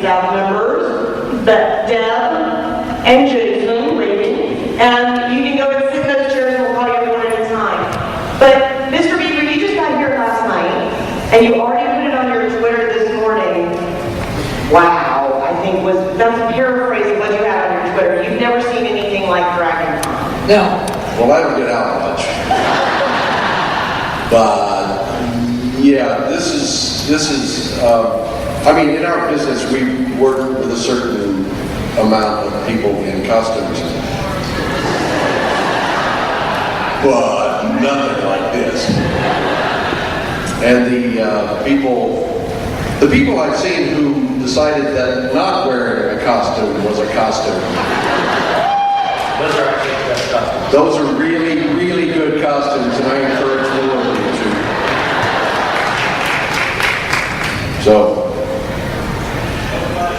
staff members, Deb and Jason waiting, and you can go and sit in those chairs and we'll call you one at a time. But Mr. Beaver, you just got here last night, and you already put it on your Twitter this morning. Wow, I think that's a paraphrase of what you had on your Twitter. You've never seen anything like DragonCon. No. Well, I don't get out much. But yeah, this is. I mean, in our business, we work with a certain amount of people in costumes, but nothing like this. And the people I've seen who decided that not wearing a costume was a costume. Those are actually the best costumes. Those are really, really good costumes, and I encourage more of you to. So,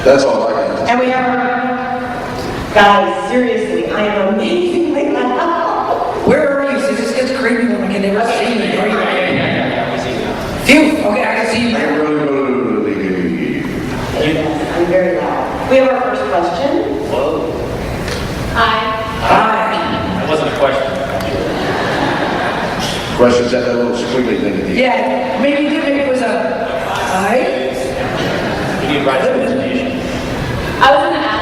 that's all I got. And we have our guys, seriously, I am amazingly loud. Where are you? So this gets creepy when I can never see you. Where are you? Phew. Okay, I can see you there. I'm very loud. We have our first question. Whoa. Hi. Hi. That wasn't a question. Questions that little squiggly thing at the end. Yeah, maybe it was a hi. You need to write some presentation. I was going to ask,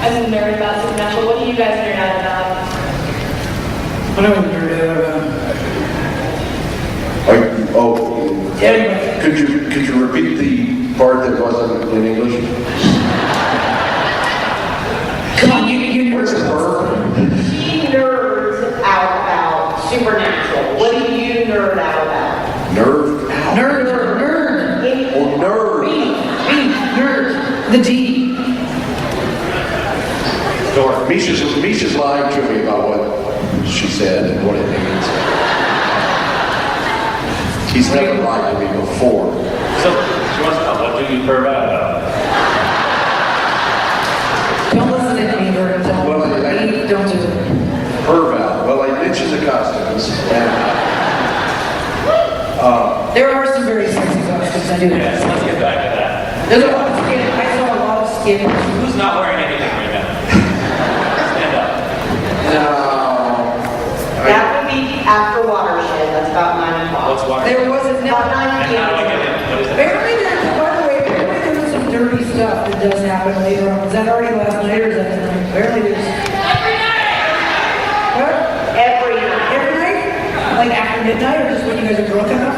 I'm a nerd about Supernatural. What do you guys nerd out about? What do I nerd out about? Yeah. Could you repeat the part that wasn't in English? Come on, you What's the verb? She nerds out about Supernatural. What do you nerd out about? Nerve out. Nerd. Or nerd. Me, nerd. The D. Misha's lying to me about what she said and what it means. He's never lied to me before. So, she wants to know, what do you perv out about? Don't listen to me, Vern. Well, Don't do it. Perv out. Well, I mentioned the costumes. And, There are some very sexy costumes. I do. Yes, let's get back to that. There's a lot of skin. I saw a lot of skin. Who's not wearing anything right now? Stand up. no. That would be after Watershed. That's about 9 o'clock. What's water? There wasn't About 9 And how do I get p.m. in? What is it? Apparently there's some dirty stuff that does happen later on. Is that already last night or is that tonight? Apparently there's. Every night! What? Every night. Every night? Like after midnight or just when you guys are drunk enough?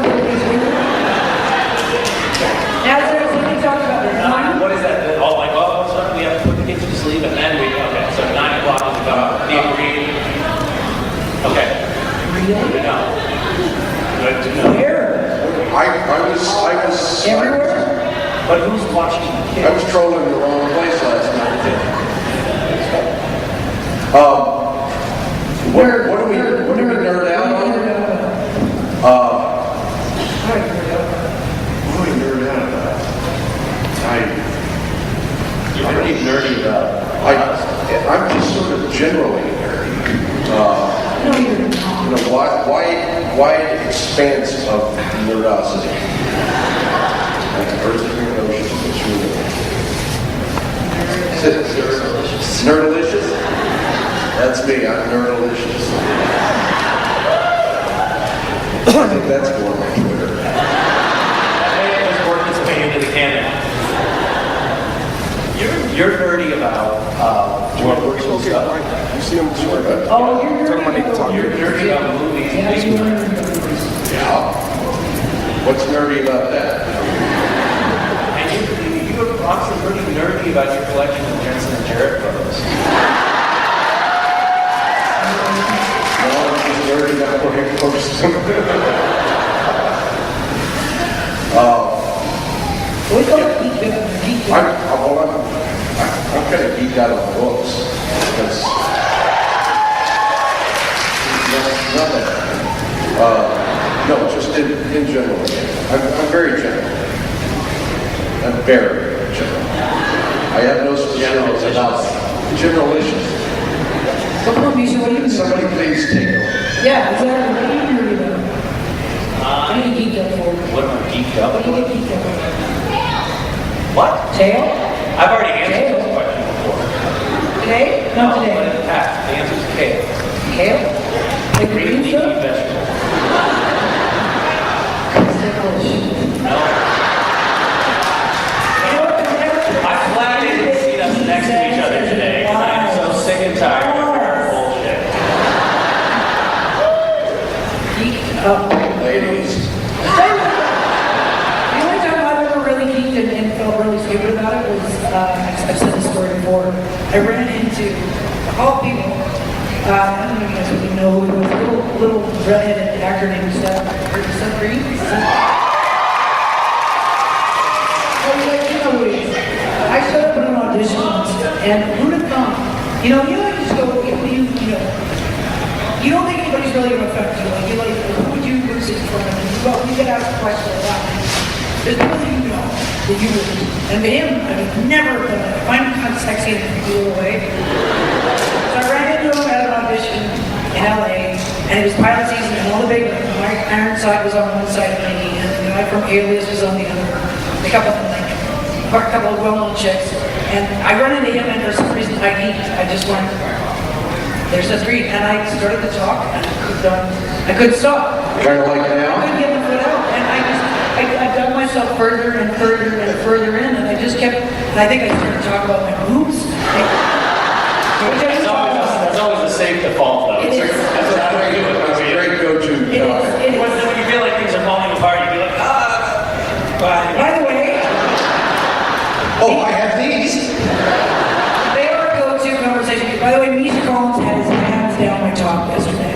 Now there's something talking about their time. What is that? Oh my God, what's up? We have to put the kids to sleep and then we, okay, so 9 o'clock is about the agreed. Okay. Good to know. Good to know. Where? I was Everywhere? But who's watching the I kids? was trolling the wrong place last night. What do we nerd out on? What do we nerd out about? You're pretty nerdy about I'm just sort of generally nerdy. No, you're not. You know, wide expanse of nerdosity. Like Earth and Ocean, it's really Nerdalicious? That's me, I'm nerdalicious. I think that's going on Twitter. That may have just worked its way into the canon. You're nerdy about virtual stuff. You see them sort of. Oh, you're nerdy. You're nerdy about movies. Yeah, you're nerdy about movies. Yeah. What's nerdy about that? And you are also pretty nerdy about your collection of Jensen and Jarrett photos. No, I'm just nerdy about working close to them. We call it geek. I'm kind of geeked out on books because nothing. No, just in general. I'm very general. I'm very general. I have no specifics about generalicious. Come on, Misha, what do you Somebody please take over. Yeah, exactly. What are you nerdy about? What are you geeked up for? What am I geeked up What do you about? get geeked up for? What? Tail? I've already answered this question before. Today? No, Not but in today. the past, the answer is kale. Kale? Like Green green leafy stuff? vegetable. You know what? I'm glad they didn't see us next to each other today, because I am so sick and tired of her bullshit. Ladies. The only time I've ever really geeked and felt really stupid about it was, I've said this story before, I ran into, of all people, I don't know if you guys really know who it was, a little redheaded actor named Seth Green. Oh, you know who he is. I showed up at an audition once, and who'd have thought, you know, just go, you don't think anybody's really going to affect you. Like, who would you lose it from? And you get asked a question like that. There's nothing you know that you would do. And to him, I've never done it. I find him kind of sexy and he blew away. So I ran into him at an audition in LA, and it was pilot season, and all the big, Mike Ironside was on one side of me, and the guy from Alias was on the other. A couple of well-known chicks. And I run into him, and for some reason, I just went, there's Seth Green, and I started to talk, and I couldn't stop. Kind of like I now? couldn't get the foot out, and I dug myself further and further and further in, and I just kept, and I think I started to talk about my boobs. That's always a safe default, though. It is. That's a great go-to topic. When you feel like things are falling apart, you be like, By the way, Oh, I have these. they are a go-to conversation. By the way, Misha Collins had his hands down my top yesterday.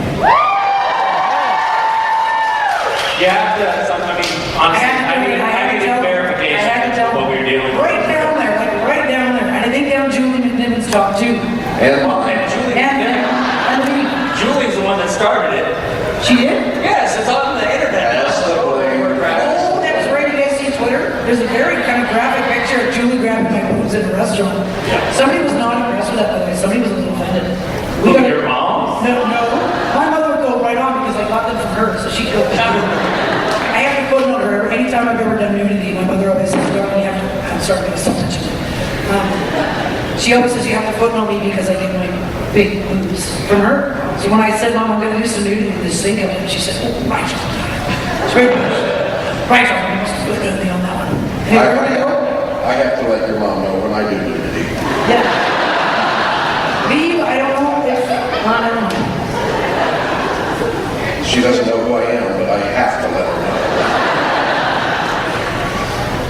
you have to, I mean, honestly, I needed verification of what we were dealing with. Right down there, like right down there. And I think down Julie McNiven's top too. And And Julie, And me. Julie's the one that started it. She did? Yes, it's on the internet. That's the blame. Oh, that was right against you Twitter. There's a very kind of graphic picture of Julie grabbing my boobs in a restaurant. Yeah. Somebody was not impressed with that, by the way. Somebody was a little offended. Who, your mom? No. My mother would go right on because I got them from her, so she'd go. I have to footnote her. Anytime I've ever done nudity, my mother always says, "Darling, you have to." I'm sorry, I so much. She always says you have to footnote me because I get my big boobs from her. So when I said, "Mom, I'm going to do some nudity with this thing," she said, "Oh, right." It's very much. Right, you must footnote me on that one. I have to let your mom know when I do nudity. Yeah. Me, I don't know if not. I don't know. She doesn't know who I am, but I have to let her know.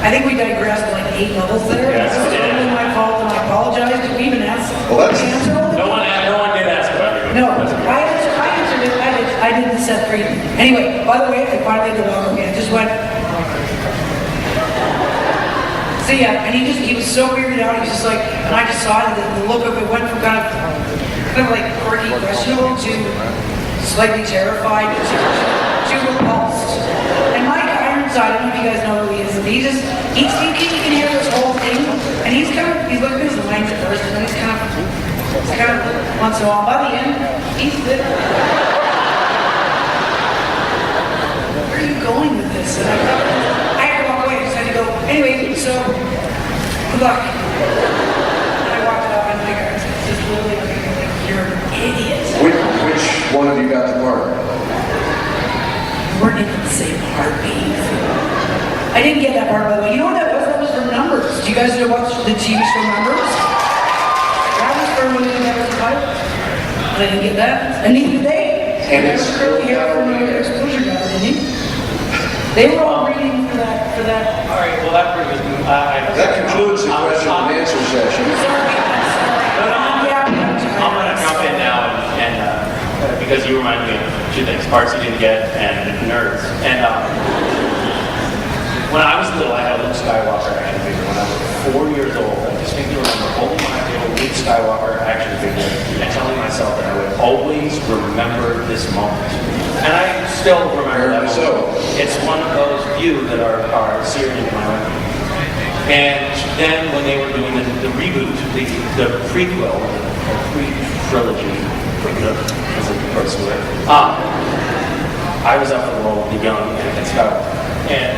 I think we digressed like 8 levels there. Yes, This is we did. totally my fault, and I apologize. Did we even ask? Well, that's- No one did ask about it. No, I answered it. I did the Seth Green. Anyway, by the way, I finally did welcome me. I just went. So yeah, and he was so weirded out. He was just like, and I just saw it. The look of it went from kind of like quirky, questionable to slightly terrified to repulsed. And Mike Ironside, I don't know if you guys know who he is. And you can hear this whole thing, and he's looking at his lines at first, and then he's kind of once in a while. By the end, he's there. Where are you going with this? And I had to walk away. I just had to go. Anyway, so good luck. And I walked out, and Mike Ironside just literally looking at me like, "You're an idiot." Which one of you got the part? We weren't even the same heartbeat. I didn't get that part, by the way. You know what that was? That was from Numbers. Do you guys know watch the TV show Numbers? That was for when we never pilot. And I didn't get that. And neither did they. And that it's was curly hair from the exposure guy, didn't he? They were all reading for that. All right, well, that brings me. That concludes the question and answer session. I'm sorry. I'm going to jump in now because you reminded me of 2 things: parts you didn't get and nerds. And when I was little, I had a Luke Skywalker action figure. When I was 4 years old, I distinctly remember holding my little Luke Skywalker action figure and telling myself that I would always remember this moment. And I still remember that moment. So. It's one of those few that are seared into my memory. And then when they were doing the reboot, the prequel, the pre-trilogy, as a person would, I was up for the role of the young Anakin Skywalker. And,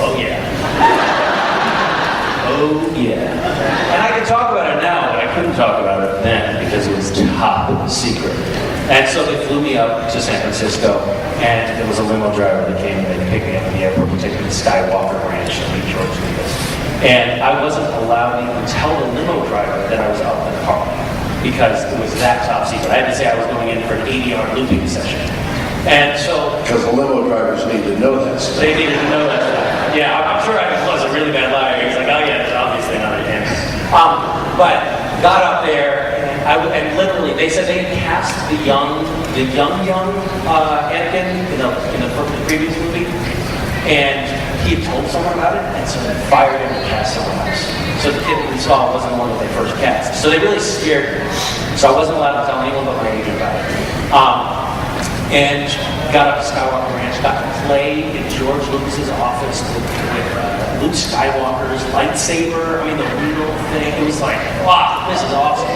oh yeah. couldn't talk about it then because it was top secret. And so they flew me up to San Francisco, and there was a limo driver that came and they picked me up at the airport to take me to Skywalker Ranch to meet George Lucas. And I wasn't allowed to even tell the limo driver that I was up in the park because it was that top secret. I had to say I was going in for an 80-hour looping session. And so... Because the limo drivers need to know that stuff. They needed to know that stuff. Yeah, I'm sure I was a really bad liar. He's like, oh yeah, there's obviously another hand. But got up there, and literally, they said they cast the young Anakin in the previous movie, and he had told someone about it, and so they fired him and cast someone else. So the kid that we saw wasn't the one that they first cast. So they really scared me. So I wasn't allowed to tell anyone but my agent about it. And got up to Skywalker Ranch, got to play in George Lucas's office with Luke Skywalker's lightsaber. I mean, the real thing. It was like, wow, this is awesome.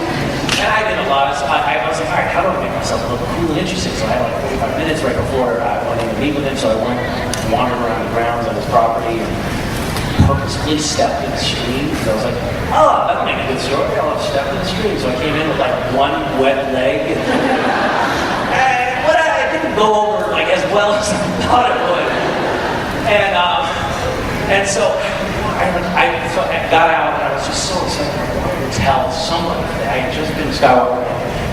And I did a lot of stuff. I was like, all right, how do I make myself look cool and interesting? So I had like 45 minutes right before I wanted to meet with him. So I went and wandered around the grounds on his property and purposely stepped in the stream. So I was like, oh, that'll make a good story. I'll have stepped in the stream. So I came in with like one wet leg. Go over like as well as I thought it would, and so I got out and I was just so excited. I wanted to tell somebody that I had just been to Skywalker.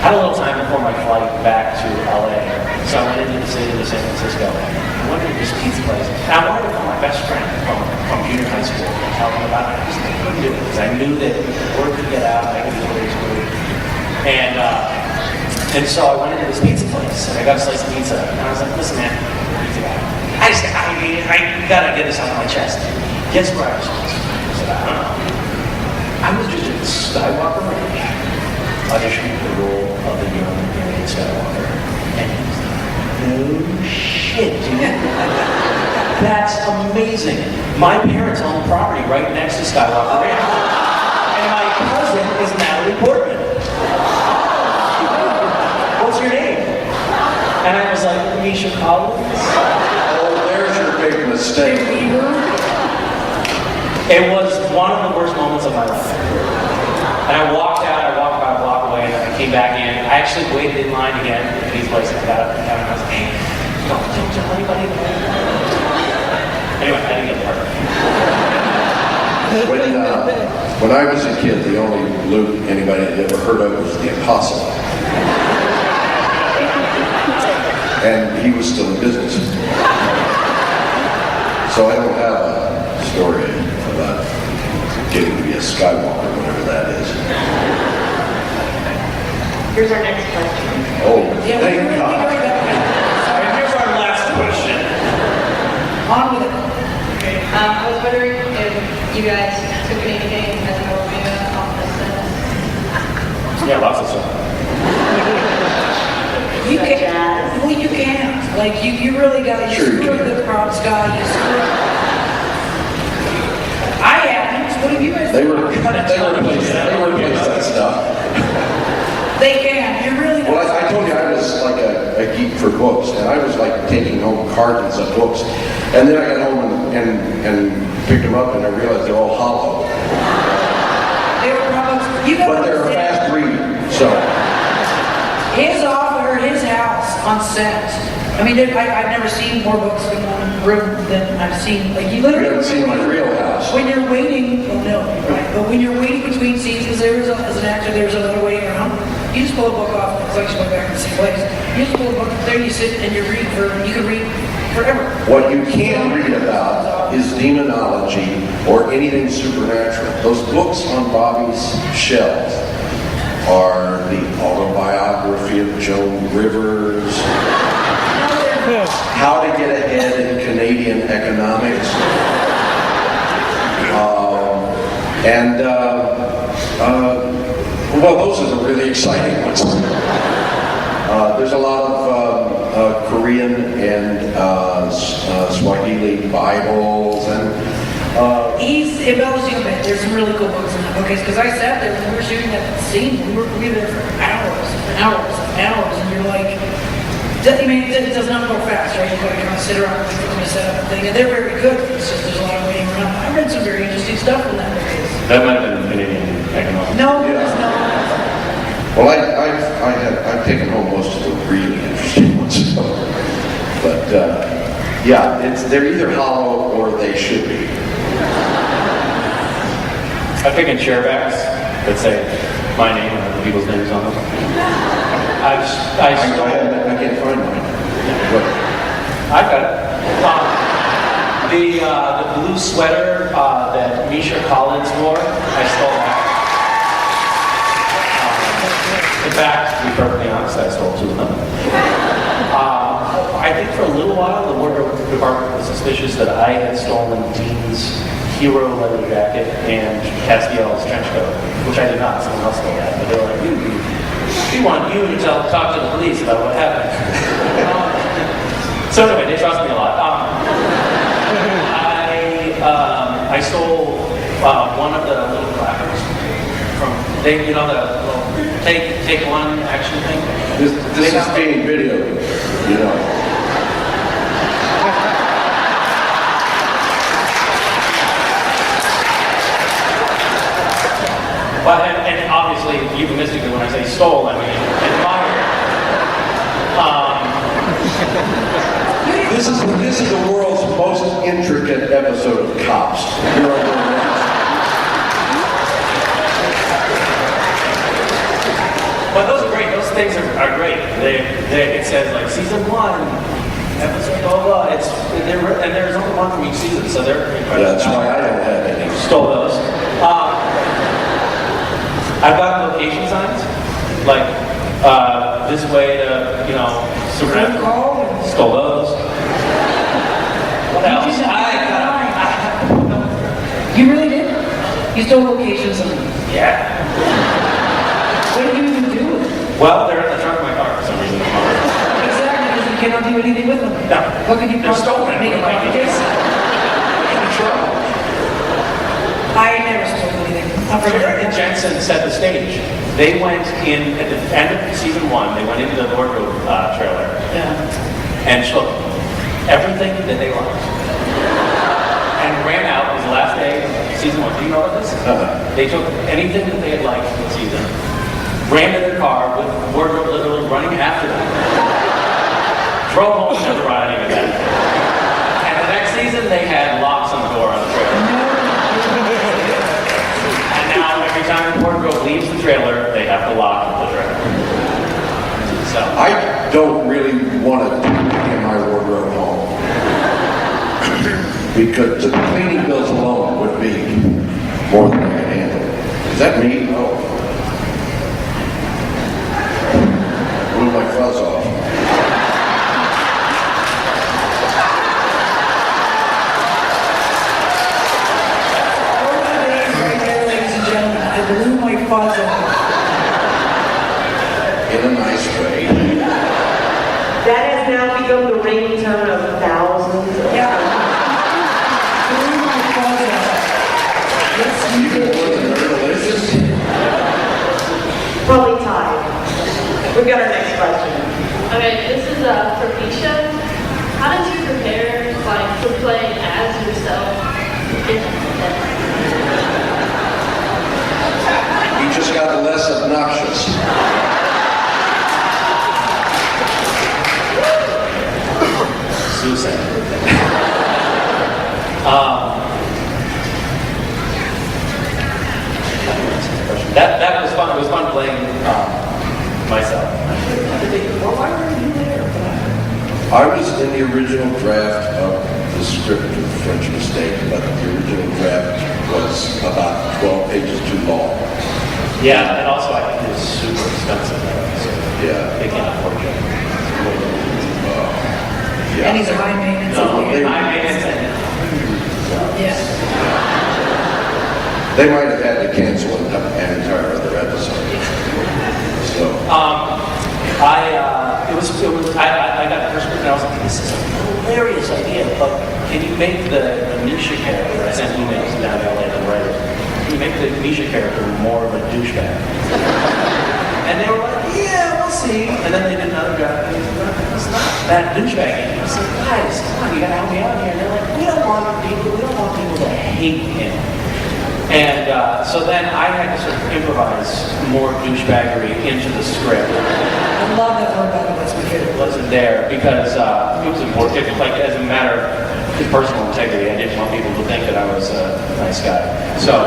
Had a little time before my flight back to LA, so I went into the city of San Francisco. I went to this pizza place, and I wanted to call my best friend from junior high school and tell him about it. I just couldn't do it because I knew that word could get out. I could be really screwed, and so I went into this pizza place, and I got a slice of pizza, and I was like, listen, man, pizza guy, I gotta get this out of my chest. Guess where I was supposed to be? I said, I don't know. I was just at Skywalker Ranch, auditioning for the role of the young Anakin Skywalker. And he was like, no shit, dude. That's amazing. My parents own the property right next to Skywalker Ranch. And my cousin is Natalie Portman. What's your name? And I was like, Misha Collins. Oh, there's your big mistake. It was one of the worst moments of my life. And I walked about a block away, and I came back in. I actually waited in line again at these places. I got up and down, and I was like, hey, don't tell anybody. Anyway, I didn't get the part. When I was a kid, the only Luke anybody had ever heard of was the Apostle. And he was still in business. So I don't have a story about getting to be a Skywalker, whatever that is. Here's our next question. Oh, thank God. Here's our last question. On with it. I was wondering if you guys took anything as an Omega off the set. Yeah, lots of stuff. You can't. Well, you can't. Like, you really got to Sure you screw can. the props guy. You screw I haven't. What have you guys They done? replaced that stuff. They can. You really Well, I told you I was like a geek for books, and I was like taking home cartons of books. And then I got home and picked them up, and I realized they're all hollow. They were probably. You got But they're a fast read, so. His office or his house on set. I mean, I've never seen more books in one room than I've seen. Like, you You literally. haven't seen my real house. When you're waiting, well, no, right? But when you're waiting between scenes, because as an actor, there's another way around. You just pull a book off. It's like just going back to the same place. You just pull a book there, you sit and you read you can read forever. What you can't read about is demonology or anything supernatural. Those books on Bobby's shelf are the autobiography of Joan Rivers, How to Get Ahead in Canadian Economics, well, those are the really exciting ones. There's a lot of Korean and Swahili Bibles and He's embellishing a bit. There's some really cool books in that book. Because I sat there when we were shooting that scene. We were there for hours and hours and hours, and you're like, I mean, it does not go fast, right? You've got to kind of sit around and set up a thing, and they're very good. It's just there's a lot of waiting around. I read some very interesting stuff in that book. That might have been Canadian economics. No, it's not. Well, I've taken home most of the really interesting ones. But yeah, they're either hollow or they should be. I've taken charebacks that say my name and other people's names on them. I can't find mine. What? I've got it. The blue sweater that Misha Collins wore, I stole that. In fact, to be perfectly honest, I stole two of them. I think for a little while, the wardrobe department was suspicious that I had stolen Dean's hero leather jacket and Castiel's trench coat, which I did not. Someone else stole that. But they were like, we want you to talk to the police about what happened. So anyway, they trust me a lot. I stole one of the little clappers from, the little take one action thing. This is being videoed, you know. But, and obviously, euphemistically, when I say stole, I mean admire. This is the world's most intricate episode of Cops. You're on the right. But those are great. Those things are great. It says like season 1, episode blah blah. And there's only one from each season, so they're incredible. That's why I don't have any. Stole those. I've got location signs, like this way to, Supernatural. Stole those. What else? You really did? You stole locations on them? Yeah. What did you even do with them? Well, they're in the trunk of my car for some reason. Exactly, because you cannot do anything with them. No. What could you They're stolen. make a packages? In the trunk. I never stole anything. Jared and Jensen set the stage. They went in, at the end of season 1, they went into the wardrobe trailer and took everything that they liked and ran out. It was the last day of season 1. Do you know about this? They took anything that they had liked in the season, ran to their car with wardrobe literally running after them, drove home and never brought any of that. And the next season, they had locks on the door on the trailer. Now, every time the wardrobe leaves the trailer, they have to lock the trailer. So I don't really want to take my wardrobe home because the cleaning bills alone would be more than I can handle. Is that me? Oh. Blew my fuzz off. I blew my fuzz off. In a nice way. That has now become the ringtone of thousands of Blew my fuzz off. Yes, you did. They're delicious. probably tied. We've got our next question. Okay, this is for Misha. How did you prepare, for playing as yourself in You just got less obnoxious. Susan. That was fun. It was fun playing myself. Well, why were you there? I was in the original draft of the script of French Mistake, but the original draft was about 12 pages too long. Yeah, and also I think it was super expensive. So Yeah. they can't afford it. Yeah. And he's a high maintenance. No, they- I made it. Yes. They might have had to cancel an entire other episode. So, I got the first script and I was like, this is a hilarious idea, but can you make the Misha character, I sent emails down to LA to the writers, can you make the Misha character more of a douchebag? And they were like, yeah, we'll see. And then they did another draft and they said, it's not that douchebag. I said, guys, come on, you gotta help me out here. And they're like, we don't want people to hate him. So then I had to sort of improvise more douchebaggery into the script. I love that word, by the way, that's my It favorite. wasn't there because it was important. Like as a matter of personal integrity, I didn't want people to think that I was a nice guy. So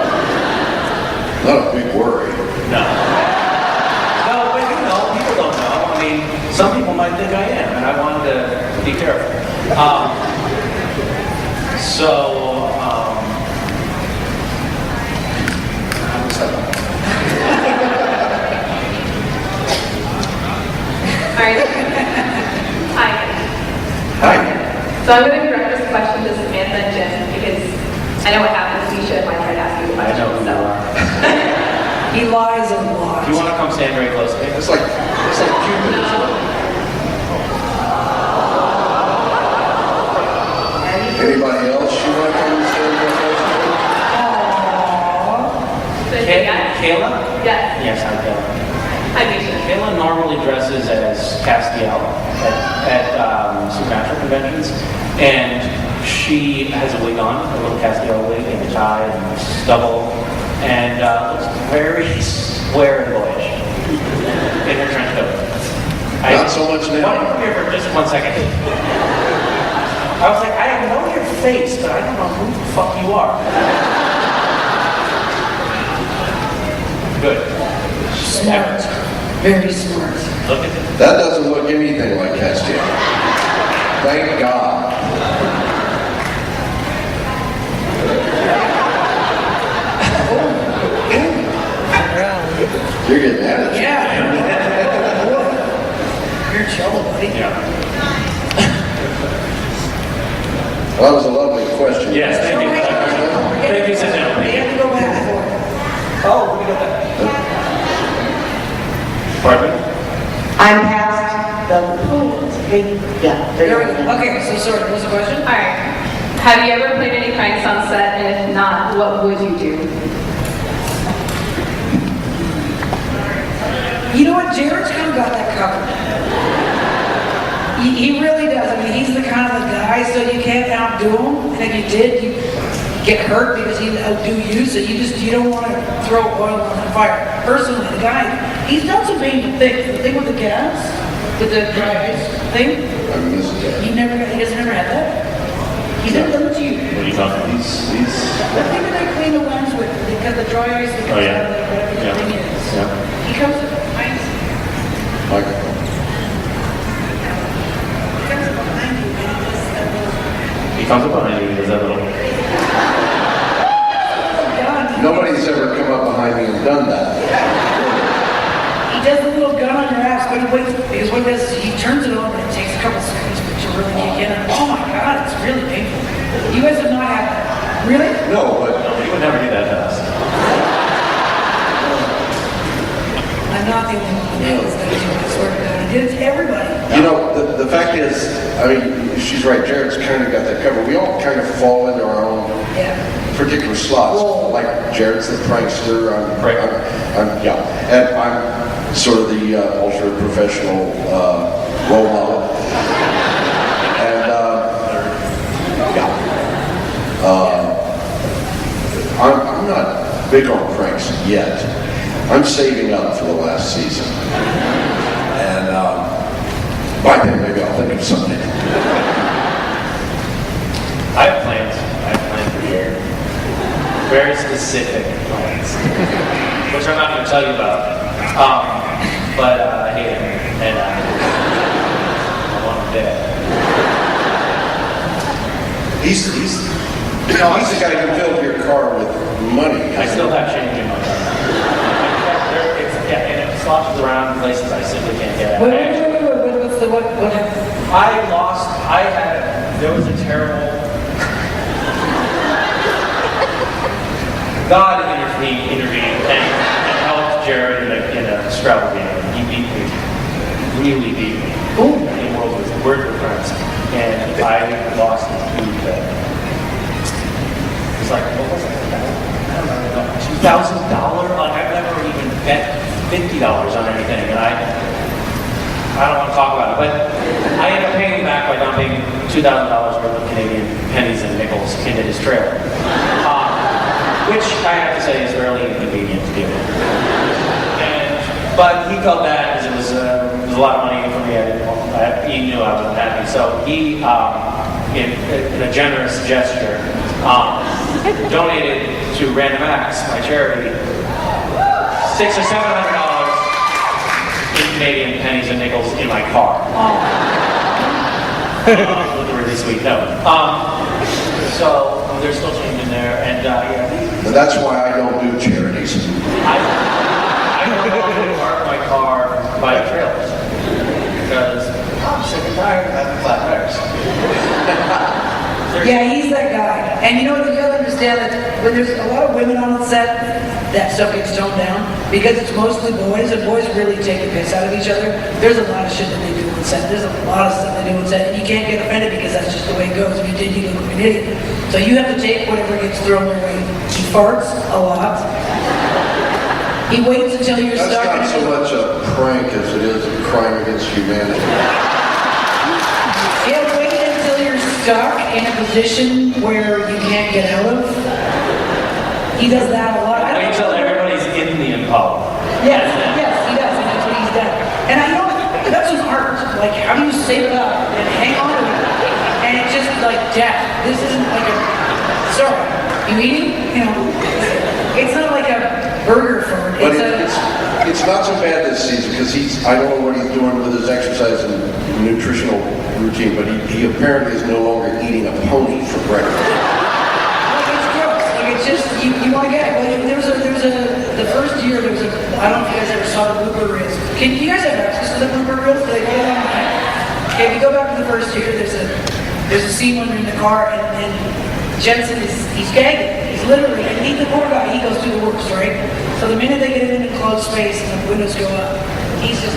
Not a big worry. no, but you know, people don't know. I mean, some people might think I am, and I wanted to be careful. All right. Hi. Hi. So I'm going to direct this question to Samantha and Jen because I know what happens. You should might try to ask you the I question. know who you are. He lies and lies. Do you want to come stand very close to me? It's like Cupid. isn't it? Anybody else you want to come and stand with us? So I say yes? Kayla? Yes. Yes, hi Kayla. Hi, Misha. Kayla normally dresses as Castiel at supernatural conventions, and she has a wig on, a little Castiel wig, and a tie and stubble, and looks very square and boyish in her trench coat. Not so much now. Why don't you come here for just 1 second? I was like, I know your face, but I don't know who the fuck you are. Good. Smart. Very smart. Look at this. That doesn't look anything like Castiel. Thank God. You're getting mad at you. Yeah. You're in trouble, buddy. Yeah. Well, that was a lovely question. Yes, thank you. Thank you, sit down. We have to go back for it. Oh, we got that. Pardon me? I'm past the point. Yeah, There we go. Okay, so sorry, what was the question? All right. Have you ever played any pranks on set? And if not, what would you do? You know what? Jared's kind of got that covered. He really does. I mean, he's the kind of the guy, so you can't outdo him. And if you did, you get hurt because he'd outdo you. So you don't want to throw oil on the fire. Personally, the guy, he's done some painful things. The thing with the gas, with the dry ice thing, I missed that. he has never had that. He's never done it to you. What are you talking about? He's The thing that they clean the lens with, because the dry ice that comes Oh, yeah. out of the whatever the Yeah. thing is. Yeah. He comes up behind you. microphone. He comes up behind you and he does that little He comes up behind you and does that little. gun. Nobody's ever come up behind me and done that. He does the little gun on your ass. Because what he does is he turns it on and it takes a couple seconds to really kick in. And oh my God, it's really painful. You guys have not had that. Really? No, but He would never do that to us. I'm not the only one that does that. I swear to God. I did it to everybody. you know, the fact is, I mean, she's right. Jared's kind of got that covered. We all kind of fall into our own Yeah. particular slots. Like Jared's the prankster. Right. Yeah, and I'm sort of the ultra professional role model. And I'm not big on pranks yet. I'm saving up for the last season, and by then maybe I'll think of something. I have plans. I have plans for you. Very specific plans, which I'm not going to tell you about. But I hate him, and I want him dead. He's the guy who filled your car with money. I still have change in my car. And it sloshes around in places I simply can't get at. What's what happened? There was a terrible, God intervened and helped Jared in a Scrabble game. He beat me, really beat me. In World War II, we're friends. And I lost his food bet. It's like, what was it? I don't know, $2,000? Like, I've never even bet $50 on anything, and I don't want to talk about it, but I ended up paying him back by dumping $2,000 worth of Canadian pennies and nickels into his trailer. which I have to say is fairly inconvenient to do. But he felt bad because it was a lot of money for me. He knew I wasn't happy, so he, in a generous gesture, donated to Random Acts, my charity, $600 or $700 in Canadian pennies and nickels in my car. With a really sweet note. So there's still change in there, and yeah. But that's why I don't do charities. I don't park my car by trailers because I'm sick and tired of having flat tires. Yeah, he's that guy. And you know what, you gotta understand that when there's a lot of women on the set, that stuff gets toned down because it's mostly boys, and boys really take the piss out of each other. There's a lot of shit that they do on set. There's a lot of stuff they do on set, and you can't get offended because that's just the way it goes. If you did, you look like an idiot. So you have to take whatever gets thrown your way. He farts a lot. He waits until you're That's stuck. not so much a prank as it is a crime against humanity. He'll wait until you're stuck in a position where you can't get out of. He does that a lot. Wait until everybody's in the Impala. Yes, he does, and that's what he's done. And I know that's an art. Like, how do you save it up and hang on to it? And it's just like death. This isn't like a. Sorry, you eating? You know, it's not like a burger fart. But it's not so bad this season because I don't know what he's doing with his exercise and nutritional routine, but he apparently is no longer eating a pony for breakfast. Like, it's gross. Like, it's just, you want to get it. Like, the first year, there was a, I don't know if you guys ever saw the blooper reels. Can you guys have access to the blooper reels? Do they go online? Okay, if you go back to the first year, there's a scene when they're in the car and Jensen he's gagging. He's literally, and the poor guy, he goes through the works, right? So the minute they get in an enclosed space and the windows go up, he's just...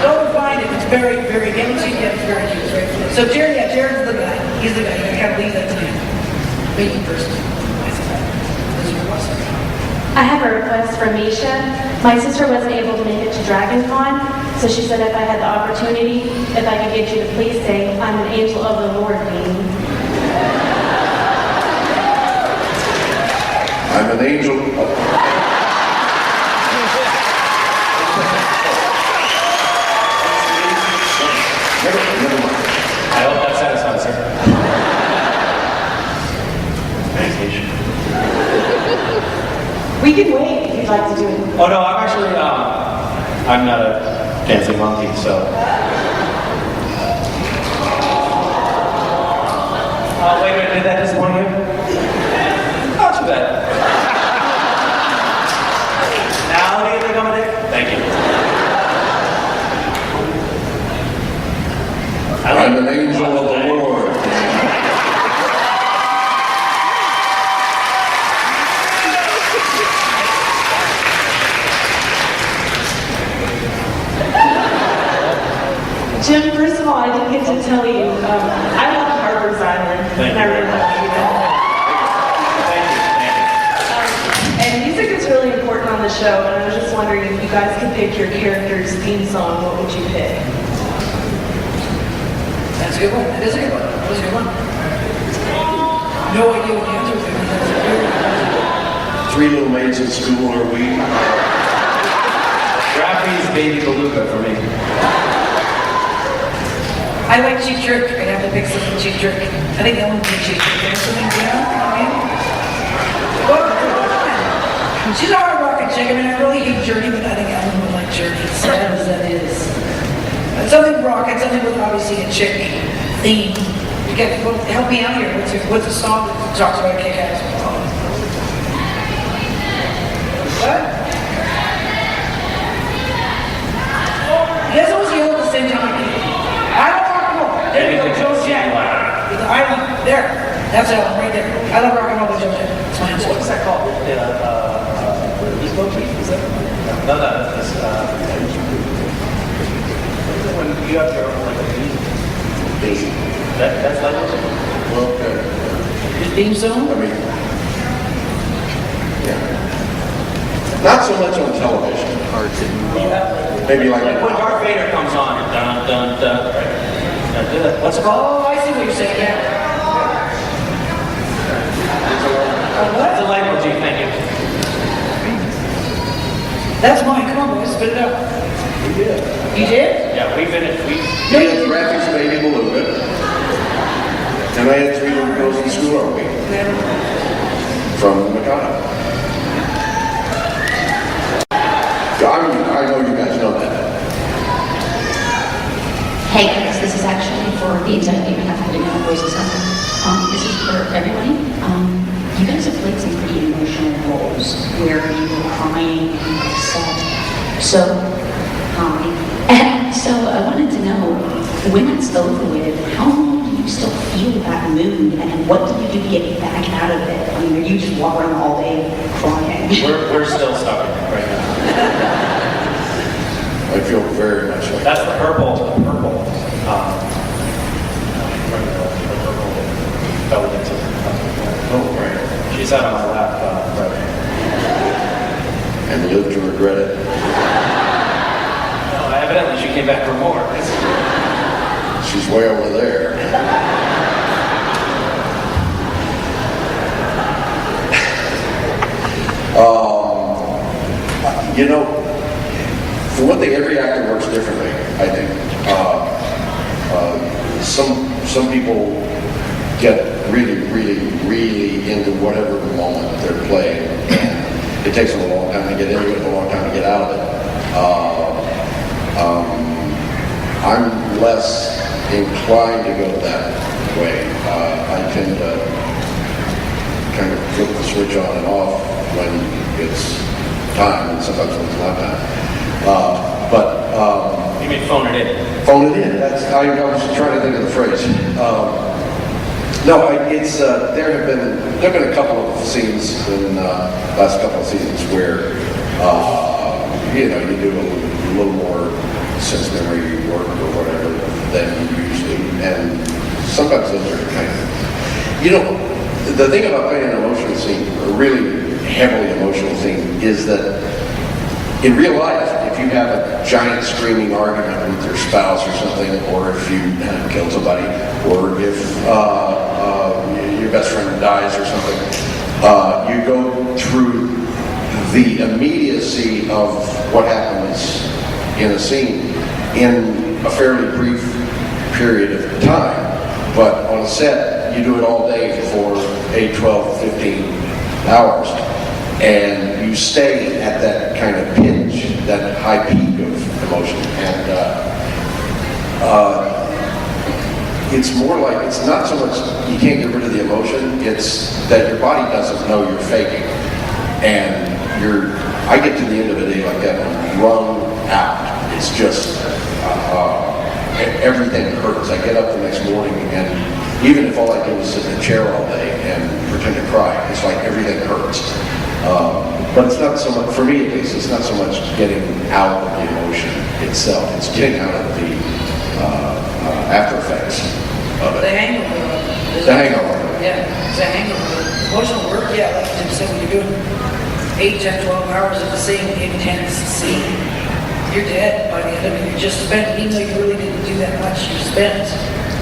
Go and find it. It's very, very, you haven't seen it yet, it's very cute, right? So Jared's the guy. He's the guy. I can't believe that to him. Making person. I have a request from Misha. My sister wasn't able to make it to DragonCon, so she said if I had the opportunity, if I could get you to please say, I'm an angel of the Lord, baby. I'm an angel. Never mind. I hope that satisfies her. Thanks, Nisha. We can wait if you'd like to do it. Oh no, I'm actually, I'm not a dancing monkey, so. Wait a minute, did that disappoint you? Not too bad. Now do you think I'm a dick? Thank you. I'm an angel of the Lord. Jim, first of all, I didn't get to tell you, I love Harper's Island. Thank and I you. really love you. And music is really important on the show, and I was just wondering if you guys could pick your character's theme song, what would you pick? That's a good one. That is a good one. That was a good one. No idea what the answer was going to be. Three Little Maids in School Are We? Graffy's Baby Beluga for me. I like Cheap Trick. I'd have to pick something Cheap Trick. I think Ellen did Cheap Trick. There's something down. Well, she's a hard rockin' chick. I mean, I really hate Journey, but I think Ellen would like Journey. Sad as that is. But something rockin', something with obviously a chick theme. You get, well, help me out here. What's a song that talks about kick-ass? What? You guys always yell at the same time. I don't rock and roll. There you go, Joe Jack. With the island. There. That's Ellen, right there. I love rock and roll with Joe Jack. It's my answer. What's that called? East Motif, is that? No, that's, when you have your own, like, music. That's like, Okay. Your theme song? I mean, yeah. Not so much on television. Maybe like when Darth Vader comes on, dun dun dun, right? What's it called? Oh, I see what you're saying, yeah. That's mine, come on, boys, spit it out. We did. You did? Yeah, we finished. We had graphics baby Beluga. And I had 3 little girls in school on me Never. from Mikado. I know you guys know that. Hey guys, this is actually for the executive and academic voices. This is for everybody. You guys have played some pretty emotional roles where you were crying and upset. So I wanted to know, when that's over with, how long do you still feel that mood, and what do you do to get back out of it? I mean, are you just walk around all day crying? We're still stuck right now. I feel very much like That's the purple. oh, right. She sat on my lap, And live to regret it. no, evidently she came back for more. She's way over there. You know, for one thing, every actor works differently, I think. Some people get really, really, really into whatever moment they're playing. And it takes them a long time to get into it, a long time to get out of it. I'm less inclined to go that way. I tend to kind of flip the switch on and off when it's time, and sometimes when it's not time. You mean phone it in? Phone it in. I was trying to think of the phrase. There have been a couple of scenes in last couple of seasons where you do a little more sense memory work or whatever than you usually, and sometimes those are kind of, the thing about playing an emotional scene, a really heavily emotional scene, is that in real life, if you have a giant screaming argument with your spouse or something, or if you killed somebody, or if your best friend dies or something, you go through the immediacy of what happens in a scene in a fairly brief period of time. But on a set, you do it all day for 8, 12, 15 hours. And you stay at that kind of pitch, that high peak of emotion. And it's more like, it's not so much you can't get rid of the emotion, it's that your body doesn't know you're faking. And I get to the end of the day like that, and I'm wrung out. It's just, everything hurts. I get up the next morning, and even if all I do is sit in a chair all day and pretend to cry, it's like everything hurts. But it's not so much, for me at least, it's not so much getting out of the emotion itself. It's getting out of the after effects of it. The hangover. The hangover. Yeah, it's a hangover. Emotional work, yeah, like Jim said, when you're doing 8, 10, 12 hours of the same intense scene, you're dead by the end of it. You're just spent, even though you really didn't do that much, you're spent.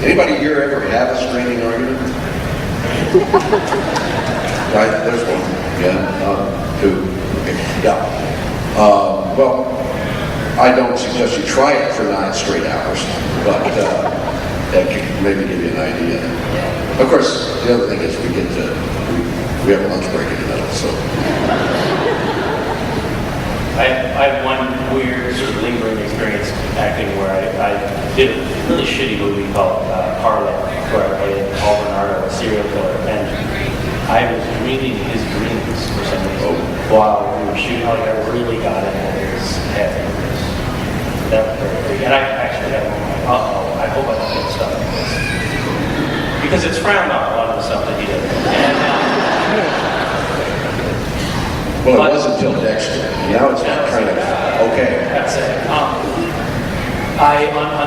Anybody here ever have a screaming argument? Right, there's one. Yeah, 2. Okay. Yeah. Well, I don't suggest you try it for 9 straight hours, but that could maybe give you an idea. Of course, the other thing is we have a lunch break in the middle, so. I had one weird sort of lingering experience acting where I did a really shitty movie called Carla, where I played Paul Bernardo, a serial killer, and I was dreaming his dreams for some reason while we were shooting. Like I really got into his head. That was very big. And I actually had one like, I hope I don't get stuck in this. Because it's frowned on, a lot of the stuff that he did. Well, it was until Dexter. Now it's kind of okay. That's it. On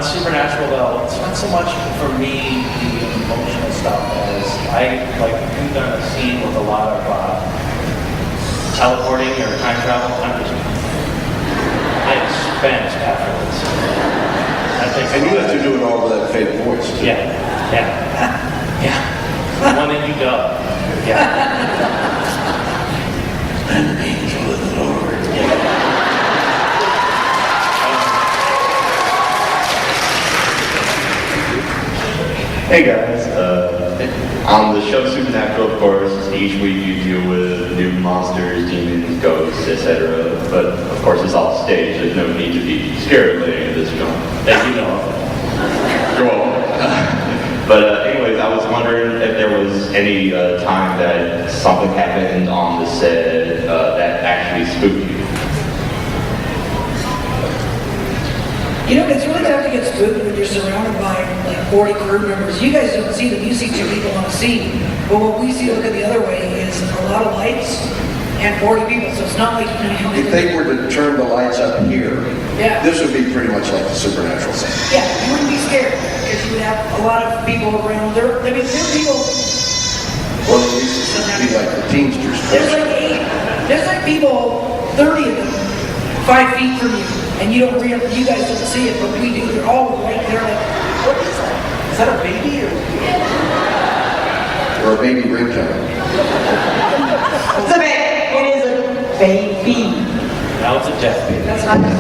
Supernatural though, it's not so much for me the emotional stuff as we've done a scene with a lot of teleporting or time travel. I am spent afterwards. And you have to do it all with that fake voice. Too. Yeah. The one that you dub. Yeah. I'm the angel of the Lord. Yeah. Hey guys, on the show Supernatural, of course, each week you deal with new monsters, demons, ghosts, etc. But of course, it's all staged. There's no need to be scared of any of this film. As you know. You're welcome. But anyways, I was wondering if there was any time that something happened on the set that actually spooked you. You know, it's really tough to get spooked when you're surrounded by like 40 crew members. You guys don't see them. You see 2 people on a scene. But what we see, look at the other way, is a lot of lights and 40 people. So it's not like you know. If they were to turn the lights up here, Yeah. this would be pretty much like the Supernatural scene. Yeah, you wouldn't be scared because you would have a lot of people around. There are people. Or at least it would be like the Teamsters. There's like people, 30 of them, 5 feet from you, and you guys don't see it, but we do. They're all right there. Like, what is that? Is that a baby or? Or a baby ringtone. It's a baby. It is a baby. Now it's a death baby. That's not good.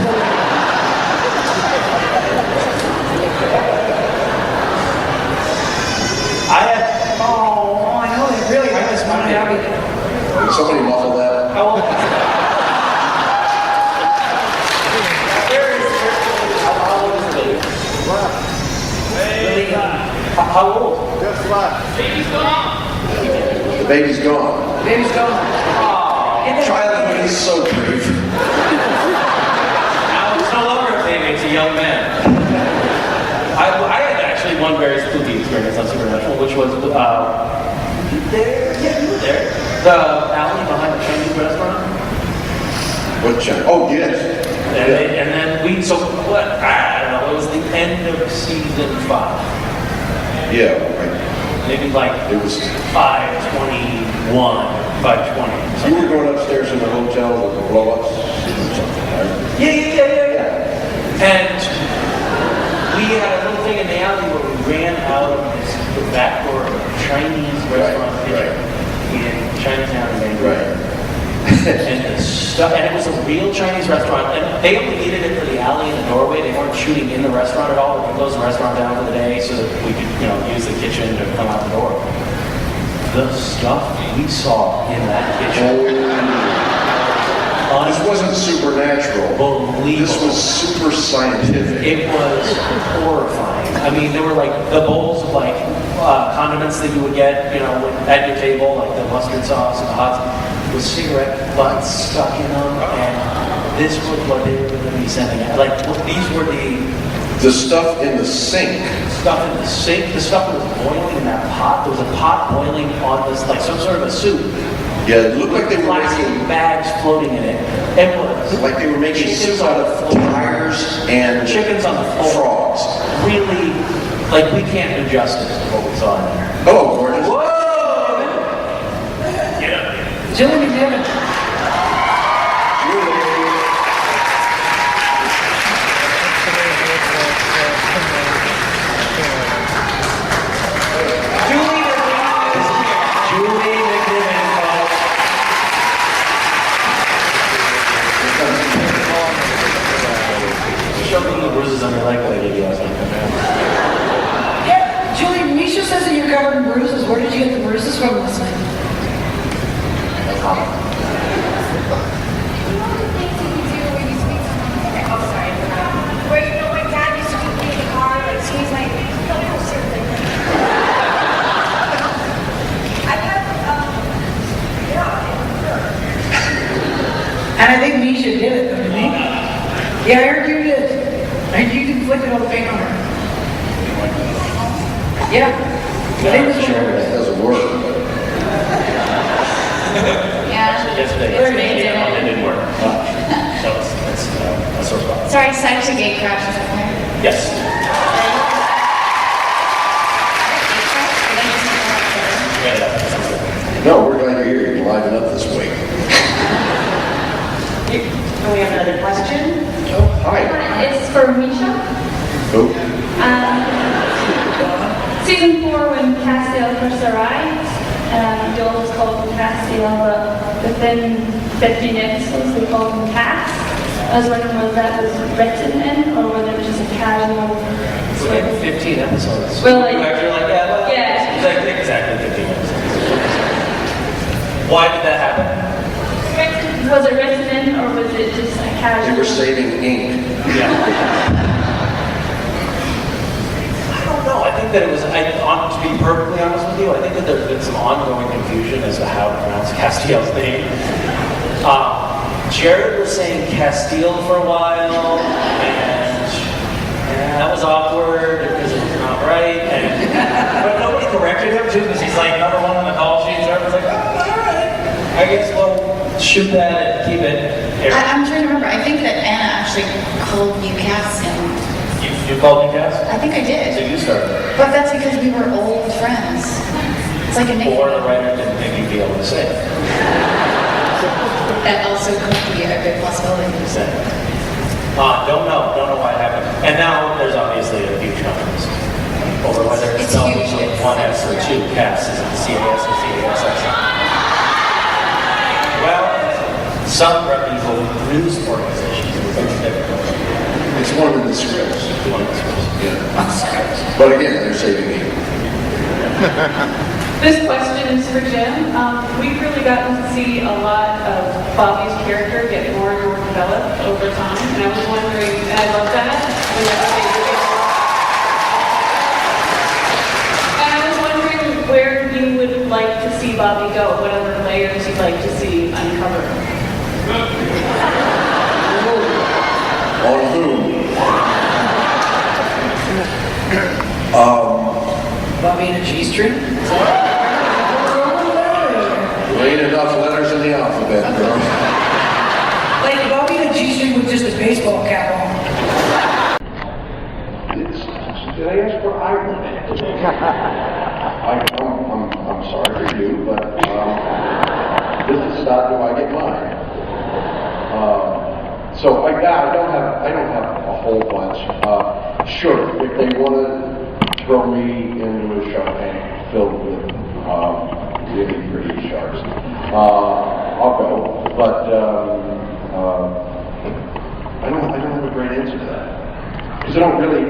Oh, I know they really. I just want to have it. Can somebody muffle that? How old? How old is the baby? Really, How old? The baby's gone. baby's gone. And then- Childhood is so brief. Now it's no longer a baby, it's a young man. I had actually one very spooky experience on Supernatural, which was, you there? Yeah, you were there. The alley behind the Chinese restaurant. What channel? Oh, yes. And then we, so what, I don't know, it was the end of season 5. Yeah, right. Maybe like It was. 5:21, 5:20. You were going upstairs in the hotel with the blow-ups or something, right? Yeah. And we had a little thing in the alley where we ran out of the back door of a Chinese restaurant Right. in Chinatown in Vancouver. Right. And the stuff, and it was a real Chinese restaurant, and they only needed it for the alley and the doorway. They weren't shooting in the restaurant at all. We closed the restaurant down for the day so that we could, use the kitchen to come out the door. The stuff we saw in that kitchen. This wasn't supernatural. Unbelievable. This was super scientific. It was horrifying. I mean, there were like the bowls of like condiments that you would get, at your table, like the mustard sauce and the hot sauce, with cigarette butts stuck in them, and this was what they were going to be sending out. Like these were The stuff in the sink. stuff in the sink, the stuff that was boiling in that pot. There was a pot boiling on this, like some sort of a soup. Yeah, it looked like they were Plastic making, bags floating in it. It was like they were making chickens soup out on the of floor. tires and Chickens on the floor. frogs. Really, like we can't do justice to what we saw in there. Oh, gorgeous. Whoa! Get up here. Jillian and Devin. Julie McNiven, folks. Show me the bruises on your leg like I did last night. Yeah, Julie, Misha says that you're covered in bruises. Where did you get the bruises from last night? Where my dad used to keep me in the car, like he's like, And I think Misha did it, though, didn't he? Yeah, I heard you did. I heard you inflicted all the pain on her. Yeah. I think it was It doesn't work. Yeah. Yesterday, it didn't work. So it's a sore spot. Sorry, excited to gate crash. Yes. No, we're glad you're here. You're liven up this week. Do we have another question? Hi. It's for Misha. Who? Season 4, when Castiel first arrived, Joel was called Castiel, but within 50 minutes they called him Cass. I was wondering whether that was written in or whether was just a casual We sort had of? 15 episodes. Well, like- You actually like that? Well, Yeah. Exactly 15 episodes. Why did that happen? Was it written in or was it just a They casual? were saving ink. Yeah. I don't know. I think that it was, to be perfectly honest with you, I think that there's been some ongoing confusion as to how to pronounce Castiel's name. Jared was saying Castile for a while, and that was awkward because it was not right. But nobody corrected him too because he's like number one on the call sheet. So everyone's like, oh, all right. I guess we'll shoot that and keep it here. I'm trying to remember. I think that Anna actually called you Cass, and You called me Cass? I think I So did. you started it. But that's because we were old friends. It's like a nickname. Or the writer didn't think you'd be able to say it. That also could be a good possibility. Say it. Don't know why it happened. And now there's obviously a huge controversy over whether it's It's spelled huge, with it's- one S or two Cass. Is it CAS or CASS? Well, some reputable news organizations are very difficult. It's one of the scripts. One of the schools. Yeah. But again, they're saving ink. This question is for Jim. We've really gotten to see a lot of Bobby's character get more and more developed over time, and I was wondering, and I love that. And I was wondering where you would like to see Bobby go, what other layers you'd like to see uncovered. On whom? Bobby in a G-string? There ain't enough letters in the alphabet, girl. Like Bobby in a G-string with just a baseball cap on. Did I ask for Ireland? I'm sorry for you, but this is not do I get mine. So I don't have a whole bunch. Sure, if they want to throw me into a shark tank filled with really pretty sharks, I'll go. But I don't have a great answer to that because I don't really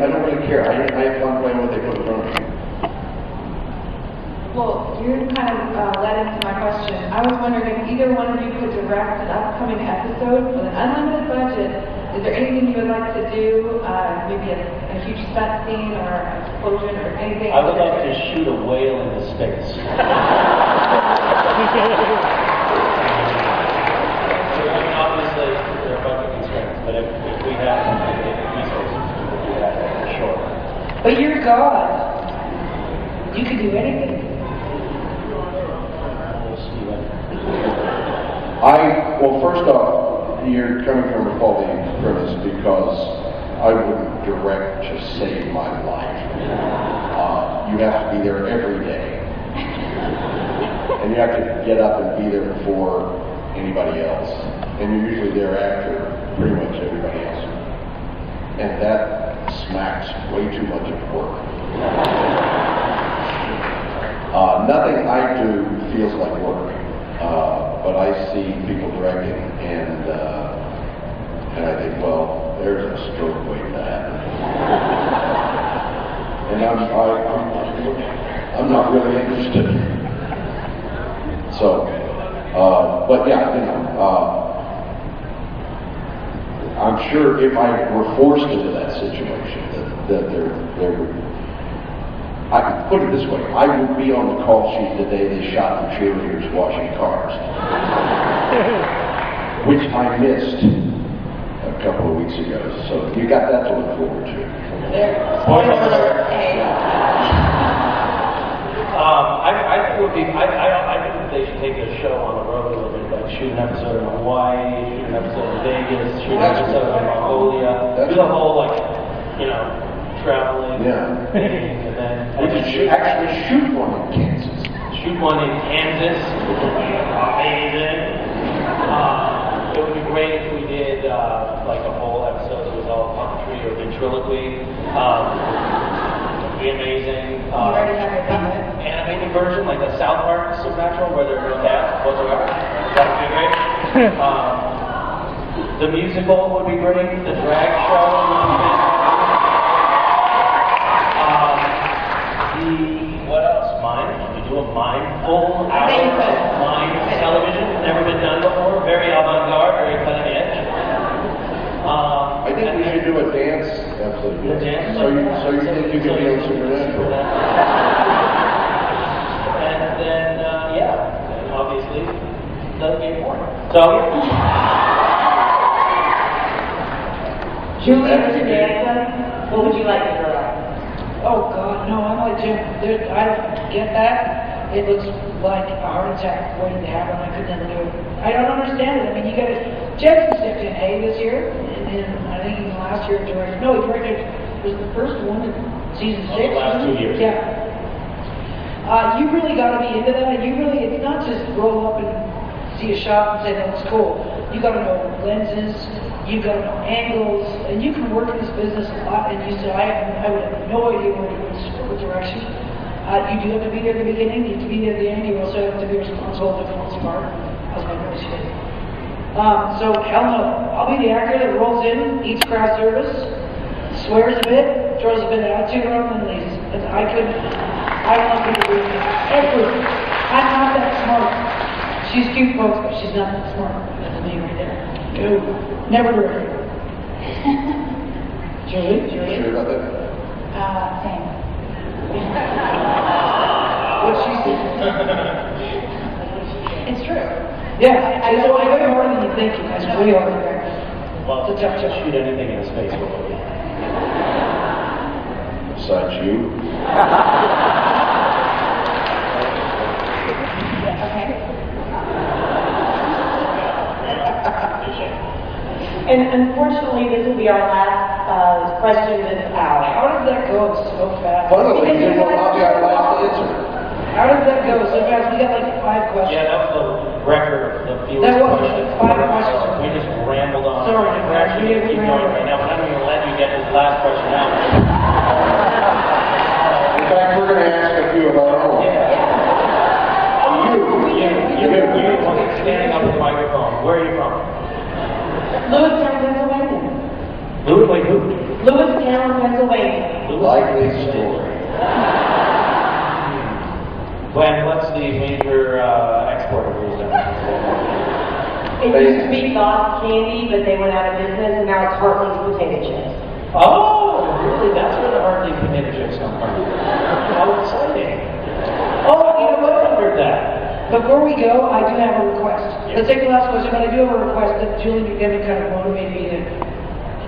care. I have fun playing what they put in front of me. Well, you kind of led into my question. I was wondering if either one of you could direct an upcoming episode with an unlimited budget. Is there anything you would like to do? Maybe a huge set scene or an explosion or anything? I would like to shoot a whale into space. Obviously, there are budget constraints, but if we have resources, we could do that for sure. But you're God. You can do anything. Well, first off, you're coming from a faulty premise because I wouldn't direct to save my life. You have to be there every day. And you have to get up and be there before anybody else. And you're usually there after pretty much everybody else. And that smacks way too much of work. Nothing I do feels like work. But I see people directing, and I think, well, there's a stroke waiting to happen. And I'm not really interested. So, but yeah, I'm sure if I were forced into that situation, that there would. I can put it this way, I would be on the call sheet the day they shot the cheerleaders washing cars. Which I missed a couple of weeks ago. So you got that to look forward to. Spoiler alert. I think they should take a show on the road a little bit, like shoot an episode in Hawaii, shoot an episode in Vegas, shoot an episode in Mongolia, do the whole traveling thing, and then Actually shoot one in Kansas. Shoot one in Kansas, which would be amazing. It would be great if we did like a whole episode that was all puppetry or ventriloquy. It would be amazing. You already have it done. Animated version, like the South Park Supernatural, where there are no cats whatsoever. That would be great. The musical would be great. The drag show would be fantastic. What else? Mime? We do a mindful hour of mime television. Never been done before. Very avant-garde, very cutting edge. I think we should do a dance episode. The dance? So you think you can be on Supernatural? And then, and obviously, lesbian porn. So, Julie, Mr. Danza, what would you like to throw out? Oh God, no, I'm like Jim. I don't get that. It looks like a heart attack waiting to happen. I could never do it. I don't understand it. I mean, you guys, Jackson stepped in A this year, and I think even last year directed. No, he directed was the first one in season 6. The last 2 years. Yeah. You really got to be into that. It's not just roll up and see a shot and say that was cool. You got to know lenses. You got to know angles, and you can work in this business a lot. And you said, I would have no idea what direction. You do have to be there at the beginning. You have to be there at the end. You also have to be responsible for the most part. That's my voice today. So hell no. I'll be the actor that rolls in, eats craft service, swears a bit, throws a bit of attitude around, and leaves. I don't want people doing that. Ever. I'm not that smart. She's cute, folks, but she's not that smart. That's me right there. Go. Never do it. Julie? Sure about that? Same. What she said. It's true. Yeah, I know way harder than you think. You guys way harder. well, It's a tough job. shoot anything in space will. Besides you? Okay. And unfortunately, this will be our last question this hour. How did that go so fast? Funnily, you will not be our last answer. How did that go so fast? We got like 5 questions. Yeah, that was the record of the fewest That was questions. 5 questions. We just rambled on. Sorry, We're actually going to keep going right now, but I'm going to let you get this last question out. In fact, we're going to ask a few of our own. You standing up with the microphone. Where are you from? Lewistown, Pennsylvania. Lewistown, Pennsylvania. Likely story. What's the major export of Lewistown? It used to be Goss Candy, but they went out of business, and now it's Hartley's potato chips. Oh, really? That's where the Hartley potato chips come from. How exciting. Oh, you know what? I wondered that. Before we go, I do have a request. Let's take the last question, but I do have a request that Julie McDevitt kind of motivated me to.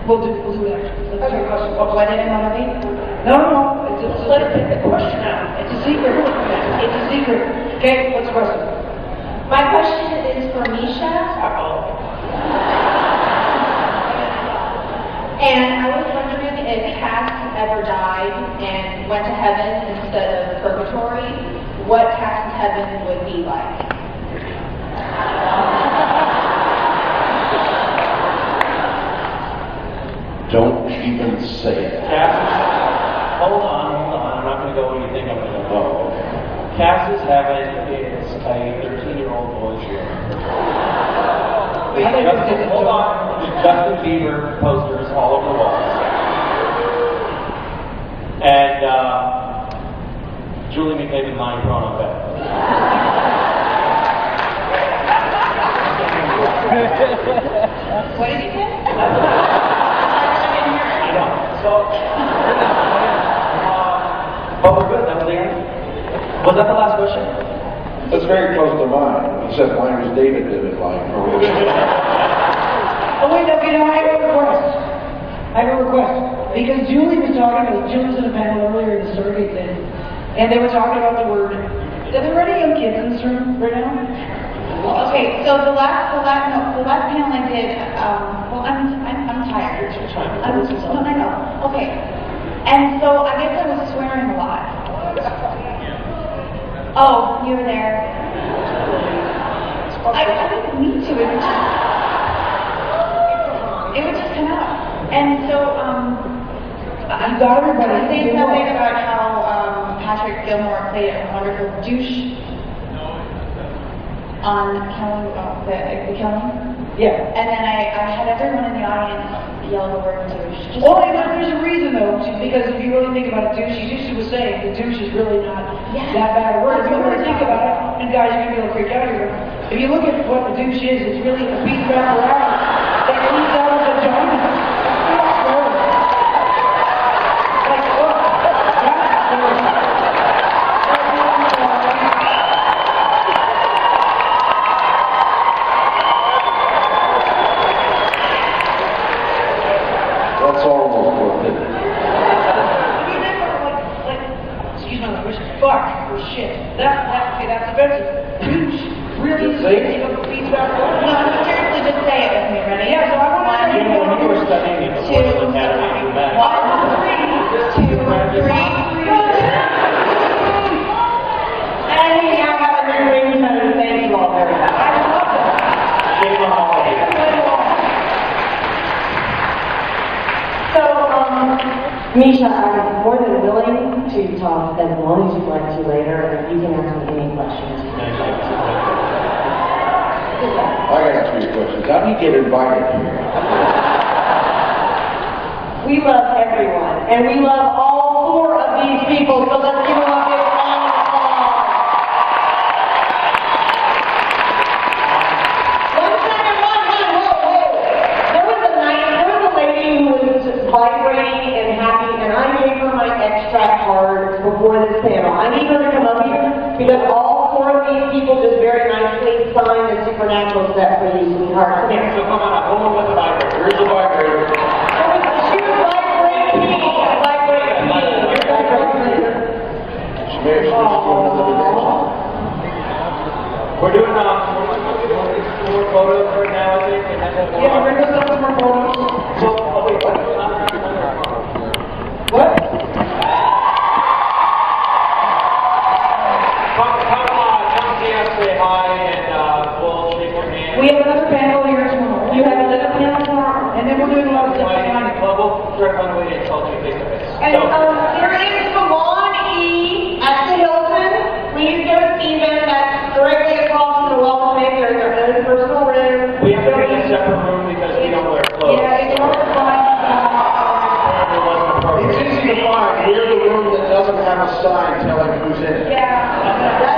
We'll do it actually. Let's take a question. Why did it motivate? No. Let her pick the question out. It's a secret. It's a secret. Okay, what's the question? My question is for Misha. And I was wondering if Cass ever died and went to heaven instead of purgatory, what Cass's heaven would be like. Don't even say it. Cass's, hold on. I'm not going to go where you think I'm going to go. Oh, okay. Cass's heaven is a 13-year-old boy's room. Hold on. Justin Bieber posters all over the walls. And Julie McDevitt lying prone on bed. What did you say? I know. So, but we're good. That was the end. Was that the last question? That's very close to mine. Except mine was David did it like. Oh wait, okay, no, I have a request. Because Julie was in a panel earlier in the survey thing, and they were talking about the word. Are there any young kids in this room right now? Well, okay, so the last panel I did, I'm tired. I know. Okay. And so I guess I was swearing a lot. Oh, you were there. I didn't mean to. It would just come out. And so, You got everybody. I think something about how Patrick Gilmore played a wonderful douche on Killing, the Killing. Yeah. And then I had everyone in the audience yell the word douche. Just Well, there's a reason though, because if you really think about it, douche, she was saying the douche is really not that bad a word. If you really think about it, and guys, you're gonna be able to freak out here. If you look at what the douche is, it's really a piece of apparatus that cleans out a vagina. Like, look, That's all worth it. excuse my language, fuck or shit. Okay, that's offensive. Douche really is a piece of apparatus. No, seriously, just say it with me, ready? Yeah, so I want to say When you were studying in the Royal Academy of Dramatics. 1, 2, 3. And we now have a new ringtone. Thank you all very much. I love that. Shame on all of you. So, Misha, I'm more than willing to talk as long as you'd like to later, and you can ask me any questions. I got 3 questions. How do you get invited here? We love everyone, and we love all 4 of these people, so let's give them a big round of applause. One second, whoa. There was a lady who was vibrating and happy, and I gave her my extract card before this panel. I need her to come up here, because all 4 of these people just very nicely signed a supernatural set for you, sweetheart. Come here. So come on up, hold on with the vibrator. Here's the vibrator. She was vibrating me. Maybe she's going another dimension. We're doing more photos right now, I think. And then Yeah, bring us up some more photos. Oh, wait, what? What? Come see us, say hi, and we'll shake your hand. We have another panel here tomorrow. You have another panel tomorrow? And then we're doing a lot of stuff behind it. Well, we'll direct on the way and talk to you face to face. And there is Salon E at the Hilton. Please go see them. That's directly across from the welcome tent. There's their own personal room. We have to get a separate room because we don't wear clothes. Yeah, it's hard to find. It's easy to find. We're the room that doesn't have a sign telling who's in it. Yeah.